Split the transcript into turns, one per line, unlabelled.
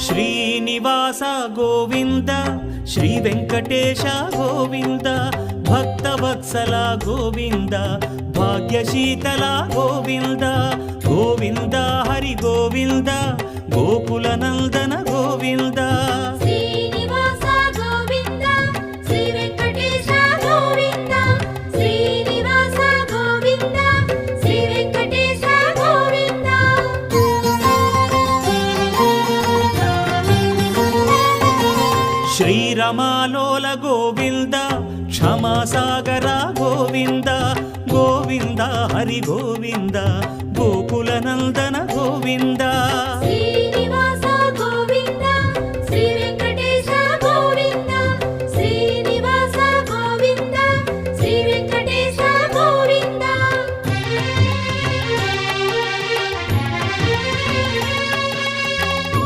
Srinivasa Govinda Shri Venkatesha Govinda Bhaktavatsala Govinda భాగ్యశీతల Govinda Govinda Hari Govinda Gokula Nandana Govinda
Srinivasa Govinda Shri Venkatesha Govinda Srinivasa Govinda Shri Venkatesha Govinda
శ్రీరమాలోల Govinda క్షమాసాగర Govinda Govinda Hari Govinda Gokula Nandana Govinda
Shri